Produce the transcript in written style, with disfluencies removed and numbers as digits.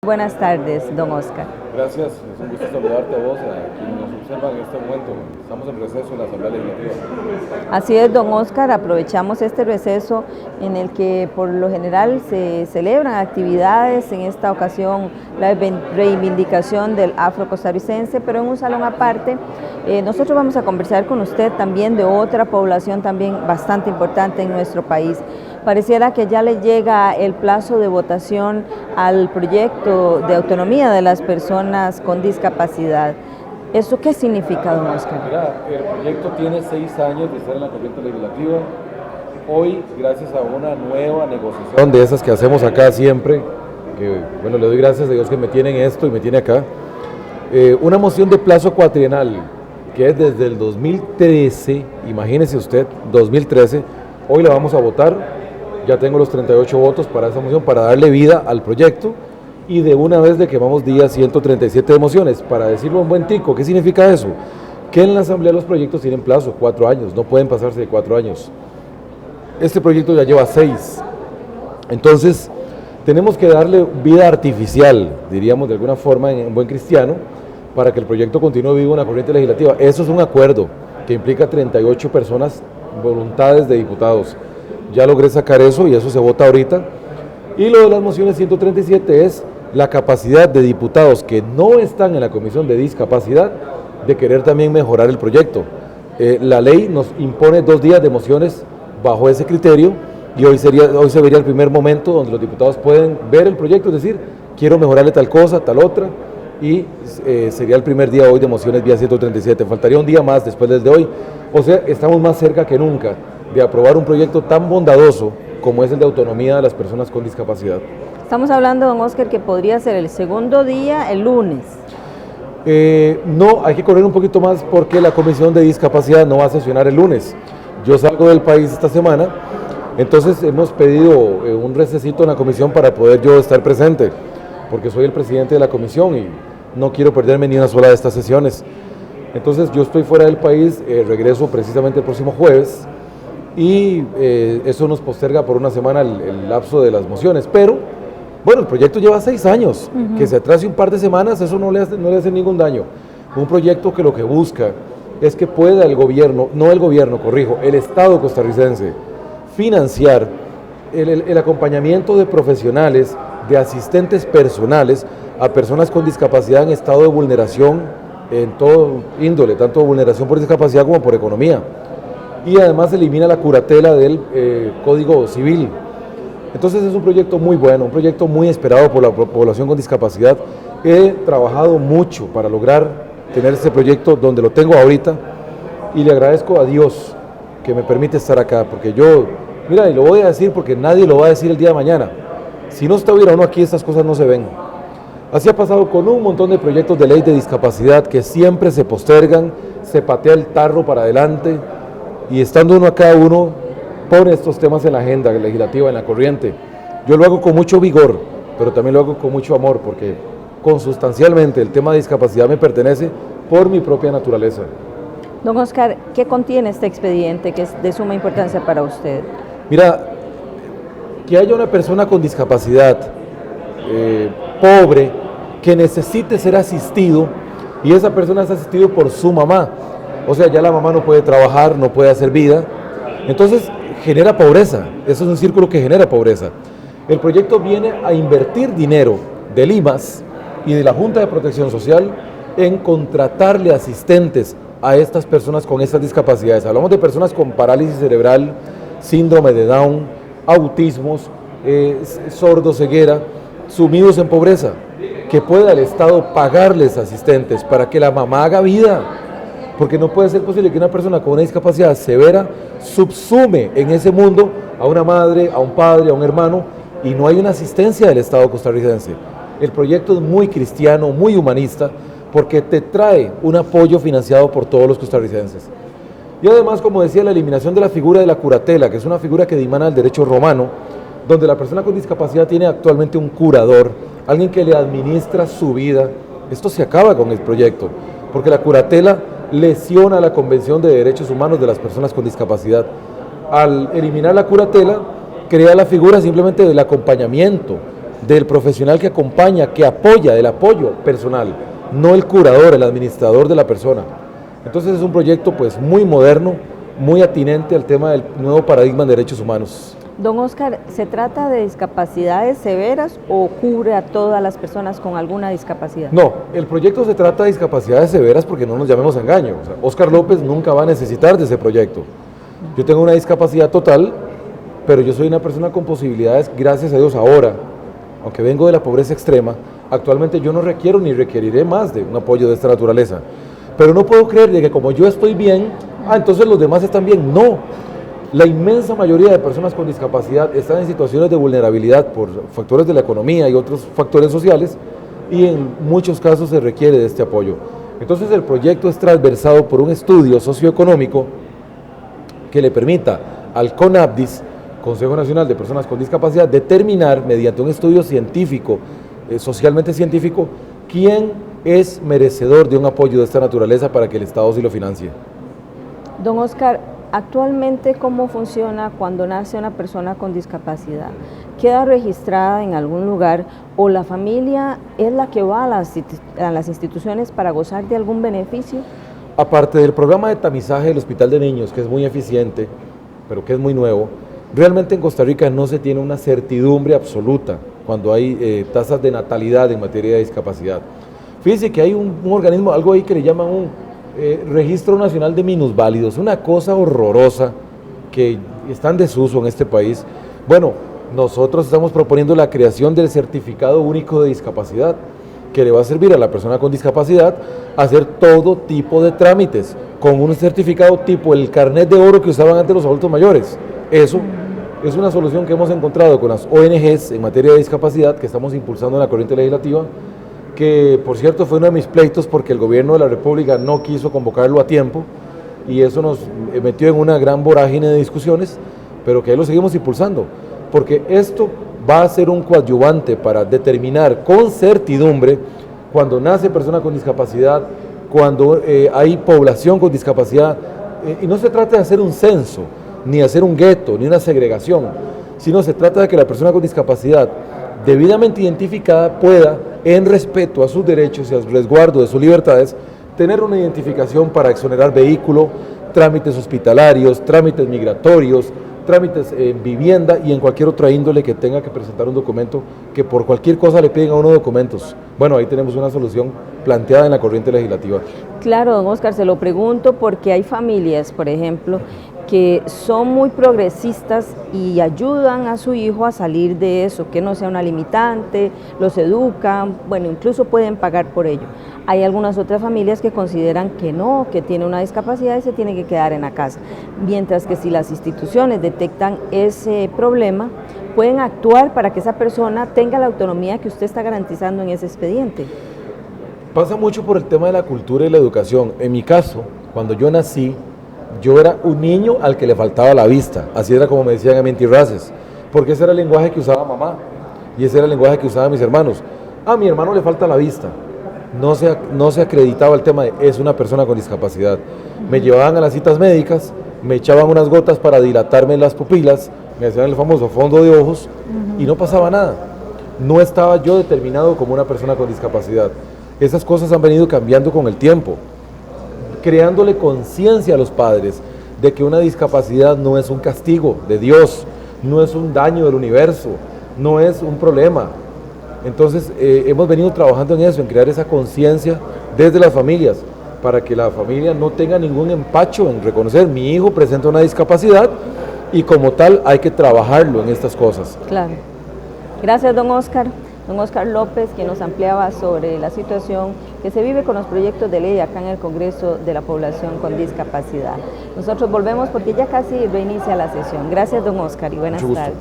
Buenas tardes, don Oscar. Gracias, es un gusto saludarte a vos, a quienes nos observan en este momento. Estamos en receso en la Asamblea Legislativa. Así es, don Oscar, aprovechamos este receso en el que por lo general se celebran actividades, en esta ocasión la reivindicación del afro costarricense, pero en un salón aparte. Nosotros vamos a conversar con usted también de otra población también bastante importante en nuestro país. Pareciera que ya le llega el plazo de votación al proyecto de autonomía de las personas con discapacidad. ¿Eso qué significa, don Oscar? Mira, el proyecto tiene 6 años de estar en la corriente legislativa. Hoy, gracias a una nueva negociación de esas que hacemos acá siempre, que bueno, le doy gracias a Dios que me tiene en esto y me tiene acá, una moción de plazo cuatrienal, que es desde el 2013, imagínese usted, 2013, hoy la vamos a votar. Ya tengo los 38 votos para esa moción, para darle vida al proyecto, y de una vez le quemamos día 137 de mociones. Para decirlo en buen tico, ¿qué significa eso? Que en la Asamblea los proyectos tienen plazo, 4 años, no pueden pasarse de 4 años. Este proyecto ya lleva 6. Entonces, tenemos que darle vida artificial, diríamos de alguna forma en buen cristiano, para que el proyecto continúe vivo en la corriente legislativa. Eso es un acuerdo que implica 38 personas, voluntades de diputados. Ya logré sacar eso y eso se vota ahorita. Y lo de las mociones 137 es la capacidad de diputados que no están en la Comisión de Discapacidad de querer también mejorar el proyecto. La ley nos impone 2 días de mociones bajo ese criterio, y hoy se vería el primer momento donde los diputados pueden ver el proyecto, es decir, quiero mejorarle tal cosa, tal otra, y sería el primer día hoy de mociones vía 137. Faltaría un día más después del de hoy. O sea, estamos más cerca que nunca de aprobar un proyecto tan bondadoso como es el de autonomía de las personas con discapacidad. Estamos hablando, don Oscar, que podría ser el segundo día, el lunes. No, hay que correr un poquito más porque la Comisión de Discapacidad no va a sesionar el lunes. Yo salgo del país esta semana, entonces hemos pedido un recesito en la comisión para poder yo estar presente, porque soy el presidente de la comisión y no quiero perderme ni una sola de estas sesiones. Entonces yo estoy fuera del país, regreso precisamente el próximo jueves, y eso nos posterga por una semana el lapso de las mociones, pero bueno, el proyecto lleva 6 años, que se atrase un par de semanas, eso no le hace ningún daño. Un proyecto que lo que busca es que pueda el gobierno, no el gobierno, corrijo, el Estado costarricense, financiar el acompañamiento de profesionales, de asistentes personales a personas con discapacidad en estado de vulneración en todo índole, tanto vulneración por discapacidad como por economía. Y además elimina la curatela del Código Civil. Entonces es un proyecto muy bueno, un proyecto muy esperado por la población con discapacidad. He trabajado mucho para lograr tener este proyecto donde lo tengo ahorita, y le agradezco a Dios que me permite estar acá, porque yo, mira, y lo voy a decir porque nadie lo va a decir el día de mañana, si no estuviera uno aquí estas cosas no se ven. Así ha pasado con un montón de proyectos de ley de discapacidad que siempre se postergan, se patea el tarro para adelante, y estando uno acá, uno pone estos temas en la agenda legislativa, en la corriente. Yo lo hago con mucho vigor, pero también lo hago con mucho amor, porque consustancialmente el tema de discapacidad me pertenece por mi propia naturaleza. Don Oscar, ¿qué contiene este expediente que es de suma importancia para usted? Mira, que haya una persona con discapacidad, pobre, que necesite ser asistido, y esa persona es asistido por su mamá. O sea, ya la mamá no puede trabajar, no puede hacer vida, entonces genera pobreza. Eso es un círculo que genera pobreza. El proyecto viene a invertir dinero del IMAS y de la Junta de Protección Social en contratarle asistentes a estas personas con estas discapacidades. Hablamos de personas con parálisis cerebral, síndrome de Down, autismos, sordoceguera, sumidos en pobreza, que pueda el Estado pagarles asistentes para que la mamá haga vida, porque no puede ser posible que una persona con una discapacidad severa subsume en ese mundo a una madre, a un padre, a un hermano, y no hay una asistencia del Estado costarricense. El proyecto es muy cristiano, muy humanista, porque te trae un apoyo financiado por todos los costarricenses. Y además, como decía, la eliminación de la figura de la curatela, que es una figura que dimana del derecho romano, donde la persona con discapacidad tiene actualmente un curador, alguien que le administra su vida. Esto se acaba con el proyecto, porque la curatela lesiona la Convención de Derechos Humanos de las Personas con Discapacidad. Al eliminar la curatela, crea la figura simplemente del acompañamiento del profesional que acompaña, que apoya, del apoyo personal, no el curador, el administrador de la persona. Entonces es un proyecto pues muy moderno, muy atinente al tema del nuevo paradigma en derechos humanos. Don Oscar, ¿se trata de discapacidades severas o cubre a todas las personas con alguna discapacidad? No, el proyecto se trata de discapacidades severas porque no nos llamemos a engaño. O sea, Oscar López nunca va a necesitar de ese proyecto. Yo tengo una discapacidad total, pero yo soy una persona con posibilidades, gracias a Dios ahora, aunque vengo de la pobreza extrema, actualmente yo no requiero ni requeriré más de un apoyo de esta naturaleza. Pero no puedo creer de que como yo estoy bien, entonces los demás están bien. No. La inmensa mayoría de personas con discapacidad están en situaciones de vulnerabilidad por factores de la economía y otros factores sociales, y en muchos casos se requiere de este apoyo. Entonces el proyecto es transversado por un estudio socioeconómico que le permita al CONAPDIS, Consejo Nacional de Personas con Discapacidad, determinar mediante un estudio científico, socialmente científico, quién es merecedor de un apoyo de esta naturaleza para que el Estado sí lo financie. Don Oscar, actualmente, ¿cómo funciona cuando nace una persona con discapacidad? ¿Queda registrada en algún lugar o la familia es la que va a las instituciones para gozar de algún beneficio? Aparte del programa de tamizaje del Hospital de Niños, que es muy eficiente, pero que es muy nuevo, realmente en Costa Rica no se tiene una certidumbre absoluta cuando hay tasas de natalidad en materia de discapacidad. Fíjense que hay un organismo, algo ahí que le llaman un Registro Nacional de Minusválidos, una cosa horrorosa que está en desuso en este país. Bueno, nosotros estamos proponiendo la creación del Certificado Único de Discapacidad, que le va a servir a la persona con discapacidad a hacer todo tipo de trámites, con un certificado tipo el carnet de oro que usaban antes los adultos mayores. Eso es una solución que hemos encontrado con las ONGs en materia de discapacidad que estamos impulsando en la corriente legislativa, que por cierto fue uno de mis pleitos porque el gobierno de la República no quiso convocarlo a tiempo y eso nos metió en una gran vorágine de discusiones, pero que ahí lo seguimos impulsando, porque esto va a ser un coadyuvante para determinar con certidumbre cuando nace persona con discapacidad, cuando hay población con discapacidad, y no se trata de hacer un censo, ni hacer un gueto, ni una segregación, sino se trata de que la persona con discapacidad debidamente identificada pueda, en respeto a sus derechos y al resguardo de sus libertades, tener una identificación para exonerar vehículo, trámites hospitalarios, trámites migratorios, trámites en vivienda y en cualquier otra índole que tenga que presentar un documento, que por cualquier cosa le piden a uno documentos. Bueno, ahí tenemos una solución planteada en la corriente legislativa. Claro, don Oscar, se lo pregunto porque hay familias, por ejemplo, que son muy progresistas y ayudan a su hijo a salir de eso, que no sea una limitante, los educan, bueno, incluso pueden pagar por ello. Hay algunas otras familias que consideran que no, que tiene una discapacidad y se tiene que quedar en la casa, mientras que si las instituciones detectan ese problema, pueden actuar para que esa persona tenga la autonomía que usted está garantizando en ese expediente. Pasa mucho por el tema de la cultura y la educación. En mi caso, cuando yo nací, yo era un niño al que le faltaba la vista, así era como me decían a mí en Tirraces, porque ese era el lenguaje que usaba mamá y ese era el lenguaje que usaban mis hermanos. A mi hermano le falta la vista, no se acreditaba el tema de es una persona con discapacidad. Me llevaban a las citas médicas, me echaban unas gotas para dilatarme las pupilas, me hacían el famoso fondo de ojos y no pasaba nada. No estaba yo determinado como una persona con discapacidad. Esas cosas han venido cambiando con el tiempo, creándole conciencia a los padres de que una discapacidad no es un castigo de Dios, no es un daño del universo, no es un problema. Entonces hemos venido trabajando en eso, en crear esa conciencia desde las familias, para que la familia no tenga ningún empacho en reconocer mi hijo presenta una discapacidad y como tal hay que trabajarlo en estas cosas. Claro. Gracias, don Oscar. Don Oscar López, quien nos ampliaba sobre la situación que se vive con los proyectos de ley acá en el Congreso de la Población con Discapacidad. Nosotros volvemos porque ya casi reinicia la sesión. Gracias, don Oscar, y buenas tardes.